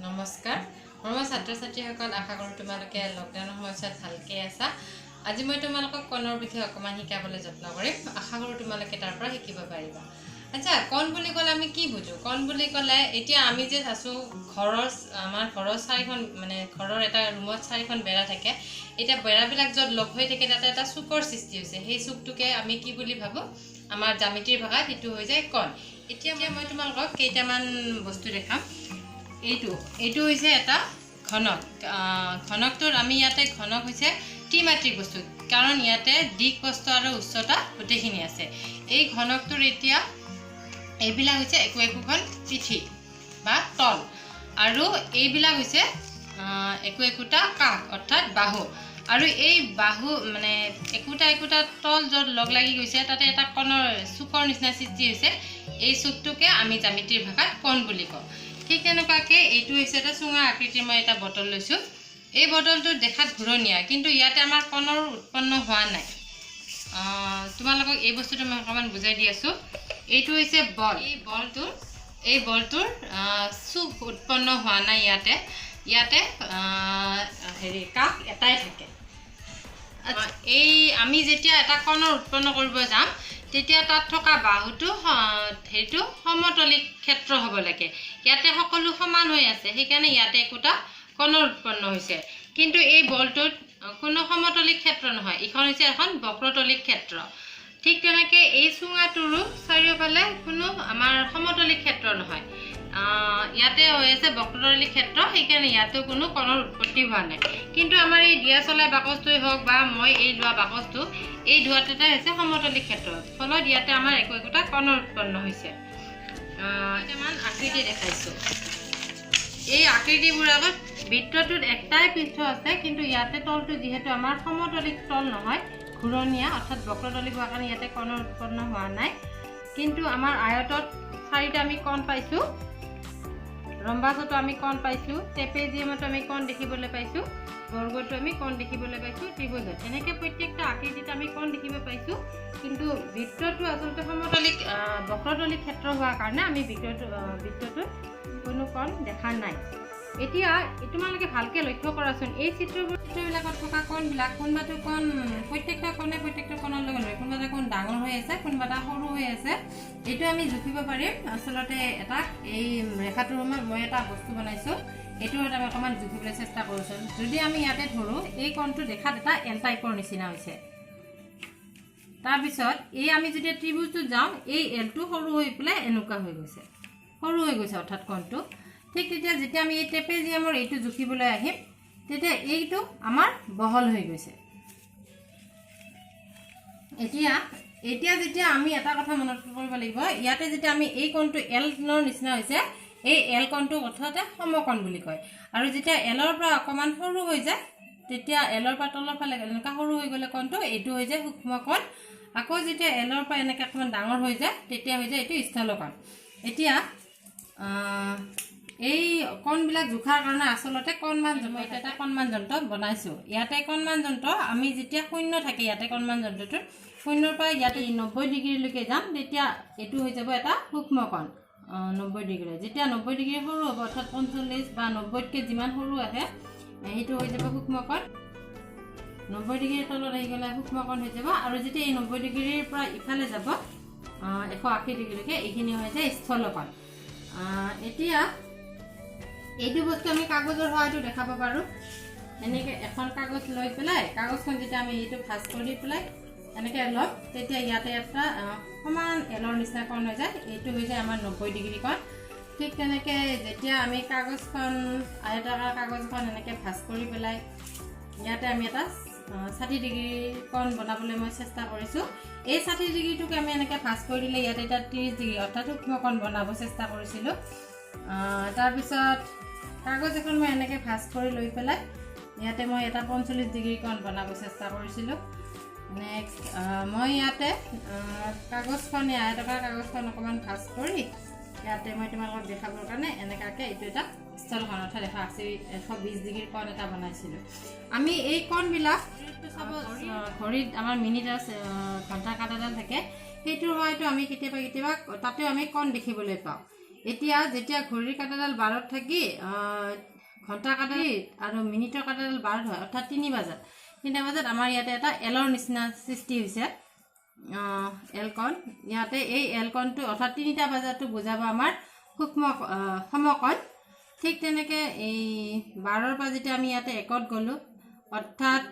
নমস্কাৰ মোৰ ছাত্ৰ ছাত্ৰীসকল আশা কৰোঁ তোমালোকে লকডাউনৰ সময়ছোৱাত ভালকৈ আছা। আজি মই তোমালোকক কণৰ বিষয়ে অকণমান শিকাবলৈ যত্ন কৰিম। আশা কৰোঁ তোমালোকে তাৰ পৰা শিকিব পাৰিবা। আচ্ছা, কণ বুলি ক'লে আমি কি বুজোঁ? কণ বুলি ক'লে এতিয়া আমি যে আছোঁ আমাৰ ঘৰৰ চাৰিখন ঘৰৰ এটা ৰুমত চাৰিখন বেৰা থাকে। এতিয়া বেৰাবিলাক য'ত লগ হৈ থাকে তাতে এটা চুকৰ সৃষ্টি হৈছে। সেই চুকটোকে আমি কি বুলি ভাবোঁ? আমাৰ জ্যামিতিৰ ভাষাত সেইটো হৈ যায় কণ। এতিয়া মই তোমালোকক কেইটামান বস্তু দেখাম। এইটো হৈছে এটা ঘনক। ঘনকটোৰ আমি ইয়াতে ঘনক হৈছে ত্ৰিমাত্ৰিক বস্তু, কাৰণ ইয়াতে দিশ প্ৰস্থ আৰু উচ্চতা গোটেইখিনি আছে। এই ঘনকটোৰ এতিয়া এইবিলাক হৈছে একোখন পিঠি বা তল, আৰু এইবিলাক হৈছে একোটা কাষ অৰ্থাৎ বাহু। আৰু এই বাহু একোটা তল য'ত লগ লাগি গৈছে তাতে এটা কণৰ চুকৰ নিচিনা সৃষ্টি হৈছে। এই চুকটোকে আমি জ্যামিতিৰ ভাষাত কণ বুলি কওঁ। ঠিক তেনেকুৱাকৈ এইটো হৈছে এটা চুঙা আকৃতিৰ মই এটা বটল লৈছোঁ। এই বটলটো দেখাত ঘূৰণীয়া, কিন্তু ইয়াতে আমাৰ কণৰ উৎপন্ন হোৱা নাই। তোমালোকক এই বস্তুটো মই অকণমান বুজাই দি আছোঁ। এইটো হৈছে বল। এই বলটোৰ চুক উৎপন্ন হোৱা নাই ইয়াতে কাষ এটাই থাকে। এই আমি যেতিয়া এটা কণৰ উৎপন্ন কৰিব যাম তেতিয়া তাত থকা বাহুটো সমতলিক ক্ষেত্ৰ হ'ব লাগে। ইয়াতে সকলো সমান হৈ আছে, সেইকাৰণে ইয়াতে একোটা কণৰ উৎপন্ন হৈছে। কিন্তু এই বলটোত কোনো সমতলিক ক্ষেত্ৰ নহয়, ইখন হৈছে এখন বক্ৰতলিক ক্ষেত্ৰ। ঠিক তেনেকৈ এই চুঙাটোৰো চাৰিওফালে কোনো আমাৰ সমতলিক ক্ষেত্ৰ নহয়, ইয়াতে হৈ আছে বক্ৰতলিক ক্ষেত্ৰ, সেইকাৰণে ইয়াতো কোনো কণৰ উৎপত্তি হোৱা নাই। কিন্তু আমাৰ এই দিয়া চলা বাকচটোৱেই হওক বা মই এই লোৱা বাকচটো, এই দুটাতে হৈছে সমতলিক ক্ষেত্ৰ, ফলত ইয়াতে আমাৰ একোটা কণৰ উৎপন্ন হৈছে। কেইটামান আকৃতি দেখাইছোঁ। এই আকৃতিবোৰ আগত বৃত্তটোত একটাই পৃষ্ঠ আছে, কিন্তু ইয়াতে তলটো যিহেতু আমাৰ সমতলিক তল নহয়, ঘূৰণীয়া অৰ্থাৎ বক্ৰতলিক হোৱাৰ কাৰণে ইয়াতে কণৰ উৎপন্ন হোৱা নাই। কিন্তু আমাৰ আয়তত চাৰিটা আমি কণ পাইছোঁ, ৰম্বাসতো আমি কণ পাইছোঁ, ট্ৰেপেজিয়ামতো আমি কণ দেখিবলৈ পাইছোঁ, বৰ্গতো আমি কণ দেখিবলৈ পাইছোঁ, ত্ৰিভুজত এনেকৈ প্ৰত্যেকটা আকৃতিত আমি কণ দেখিব পাইছোঁ। কিন্তু বৃত্তটো আচলতে বক্ৰতলিক ক্ষেত্ৰ হোৱাৰ কাৰণে আমি বৃত্তটোত কোনো কণ দেখা নাই। এতিয়া তোমালোকে ভালকৈ লক্ষ্য কৰাচোন, এই চিত্ৰবিলাকত থকা কণবিলাক কোনোবাটো কণ প্ৰত্যেকটা কণৰ লগত নহয়, কোনোবা এটা কণ ডাঙৰ হৈ আছে, কোনোবা এটা সৰু হৈ আছে। এইটো আমি জুখিব পাৰিম। আচলতে এই ৰেখাটোৰ সময়ত মই এটা বস্তু বনাইছোঁ, এইটোৰ আমি অকণমান জুখিবলৈ চেষ্টা কৰিছোঁ। যদি আমি ইয়াতে ধৰোঁ, এই কণটো দেখাত এটা এল টাইপৰ নিচিনা হৈছে। তাৰপিছত আমি যেতিয়া ত্ৰিভুজটোত যাওঁ, এই এলটো সৰু হৈ পেলাই এনেকুৱা হৈ গৈছে অৰ্থাৎ কণটো। ঠিক যেতিয়া আমি এই ট্ৰেপেজিয়ামৰ এইটো জুখিবলৈ আহিম, তেতিয়া এইটো আমাৰ বহল হৈ গৈছে। এতিয়া যেতিয়া আমি এটা কথা মনত কৰিব লাগিব, ইয়াতে যেতিয়া আমি এই কণটো এলৰ নিচিনা হৈছে, এই এল কণটো অৰ্থতে সমকণ বুলি কয়। আৰু যেতিয়া এলৰ পৰা অকণমান সৰু হৈ যায়, তেতিয়া এলৰ পৰা তলৰ ফালে এনেকুৱা সৰু হৈ গ'লে কণটো এইটো হৈ যায় সূক্ষ্ম কণ। আকৌ যেতিয়া এলৰ পৰা এনেকৈ অকণমান ডাঙৰ হৈ যায়, তেতিয়া হৈ যায় এইটো স্থলকণ। এতিয়া এই কণবিলাক জোখাৰ কাৰণে আচলতে এটা কণমান যন্ত্ৰ বনাইছোঁ। ইয়াতে কণমান যন্ত্ৰ আমি যেতিয়া শূন্য থাকে, ইয়াতে কণমান যন্ত্ৰটোৰ শূন্যৰ পৰা ইয়াতে 90 ডিগ্ৰীলৈকে যাম, তেতিয়া এইটো হৈ যাব এটা সূক্ষ্ম কণ। 90 ডিগ্ৰী, যেতিয়া 90 ডিগ্ৰী সৰু হ'ব অৰ্থাৎ 45 বা 90তকৈ যিমান সৰু আহে সেইটো হৈ যাব সূক্ষ্ম কণ। 90 ডিগ্ৰীৰ তলত আহি গ'লে সূক্ষ্ম কণ হৈ যাব। আৰু যেতিয়া এই 90 ডিগ্ৰীৰ পৰা ইফালে যাব 180 ডিগ্ৰীলৈকে, এইখিনি হৈ যায় স্থলকণ। এতিয়া এইটো বস্তু আমি কাগজৰ সহায়তো দেখাব পাৰোঁ। এনেকৈ এখন কাগজ লৈ পেলাই, কাগজখন যেতিয়া আমি এইটো ভাঁজ কৰি পেলাই এনেকৈ ল'ম, তেতিয়া ইয়াতে এটা সমান এলৰ নিচিনা কণ হৈ যায়, এইটো হৈ যায় আমাৰ 90 ডিগ্ৰী কণ। ঠিক তেনেকৈ যেতিয়া আমি কাগজখন আয়তাকাৰ কাগজখন এনেকৈ ভাঁজ কৰি পেলাই ইয়াতে আমি এটা 60 ডিগ্ৰী কণ বনাবলৈ মই চেষ্টা কৰিছোঁ। এই 60 ডিগ্ৰীটোকে আমি এনেকৈ ভাঁজ কৰি দিলে ইয়াতে এটা 30 ডিগ্ৰী অৰ্থাৎ সূক্ষ্ম কণ বনাব চেষ্টা কৰিছিলোঁ। তাৰপিছত কাগজ এখন মই এনেকৈ ভাঁজ কৰি লৈ পেলাই ইয়াতে মই এটা 45 ডিগ্ৰী কণ বনাব চেষ্টা কৰিছিলোঁ। নেক্সট মই ইয়াতে আয়তাকাৰ কাগজখন অকণমান ভাঁজ কৰি ইয়াতে মই তোমালোকক দেখাবৰ কাৰণে এনেকুৱাকৈ এইটো এটা স্থলকণ অৰ্থাৎ 120 ডিগ্ৰীৰ কণ এটা বনাইছিলোঁ। আমি এই কণবিলাক ঘড়ীত আমাৰ মিনিট ঘণ্টা কাটাডাল থাকে, সেইটোৰ হয়তো আমি কেতিয়াবা তাতেও আমি কণ দেখিবলৈ পাওঁ। এতিয়া যেতিয়া ঘড়ীৰ কাঁটাডাল 12ত থাকি ঘণ্টা কাঁটাডাল আৰু মিনিটৰ কাঁটাডাল 12 হয়, অৰ্থাৎ 3 বজাত আমাৰ ইয়াতে এটা এলৰ নিচিনা সৃষ্টি হৈছে। এলকণ ইয়াতে এই এলকণটো অৰ্থাৎ 3টা বজাতো বুজাব আমাৰ সূক্ষ্ম সমকণ। ঠিক তেনেকৈ এই 12ৰ পৰা যেতিয়া আমি ইয়াতে 1ত গ'লোঁ, অৰ্থাৎ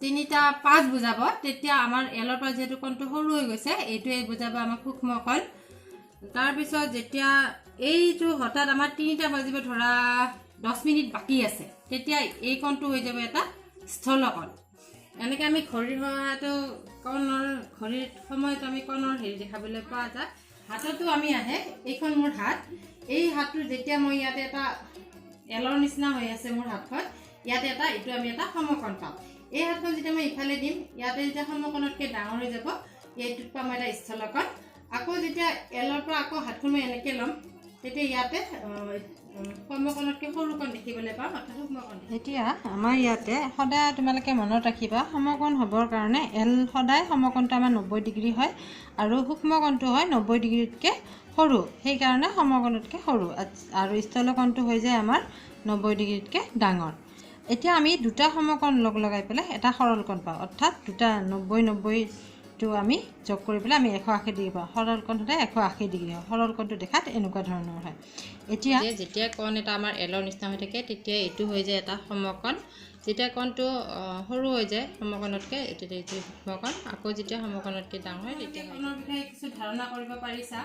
3টা 5 বুজাব, তেতিয়া আমাৰ এলৰ পৰা যিহেতু কণটো সৰু হৈ গৈছে, এইটোৱে বুজাব আমাক সূক্ষ্ম কণ। তাৰপিছত যেতিয়া এইটো হঠাৎ আমাৰ 3টা বাজিব ধৰা 10 মিনিট বাকী আছে, তেতিয়া এই কণটো হৈ যাব এটা স্থলকণ। এনেকৈ আমি ঘড়ীৰ সহায়তো ঘড়ীৰ সময়ত আমি কণৰ দেখাবলৈ পোৱা যায়। হাততো আমি আহে, এইখন মোৰ হাত, এই হাতটো যেতিয়া মই ইয়াতে এটা এলৰ নিচিনা হৈ আছে মোৰ হাতখন, ইয়াতে এইটো আমি এটা সমকণ পাম। এই হাতখন যেতিয়া মই ইফালে দিম, ইয়াতে যেতিয়া সমকণতকৈ ডাঙৰ হৈ যাব, এইটোত পাম এটা স্থলকণ। আকৌ যেতিয়া এলৰ পৰা আকৌ হাতখন মই এনেকৈ ল'ম, তেতিয়া ইয়াতে সমকণতকৈ সৰু কণ দেখিবলৈ পাম, অৰ্থাৎ সূক্ষ্মকণ। এতিয়া আমাৰ ইয়াতে সদায় তোমালোকে মনত ৰাখিবা, সমকণ হ'বৰ কাৰণে সদায় সমকণটো আমাৰ 90 ডিগ্ৰী হয় আৰু সূক্ষ্মকণটো হয় 90 ডিগ্ৰীতকৈ সৰু, সেইকাৰণে সমকণতকৈ সৰু, আৰু স্থলকণটো হৈ যায় আমাৰ 90 ডিগ্ৰীতকৈ ডাঙৰ। এতিয়া আমি দুটা সমকণ লগাই পেলাই এটা সৰলকণ পাওঁ, অৰ্থাৎ দুটা 90-90টো আমি যোগ কৰি পেলাই আমি 180 ডিগ্ৰী পাওঁ। সৰলকণ সদায় 180 ডিগ্ৰী হয়, সৰলকণটো দেখাত এনেকুৱা ধৰণৰ হয়। এতিয়া যেতিয়া কণ এটা আমাৰ এলৰ নিচিনা হৈ থাকে, তেতিয়া এইটো হৈ যায় এটা সমকণ। যেতিয়া কণটো সৰু হৈ যায় সমকণতকৈ, তেতিয়া এইটো সূক্ষ্মকণ। আকৌ যেতিয়া সমকণতকৈ ডাঙৰ হয়, তেতিয়া কণৰ বিষয়ে কিছু ধাৰণা কৰিব পাৰিছা।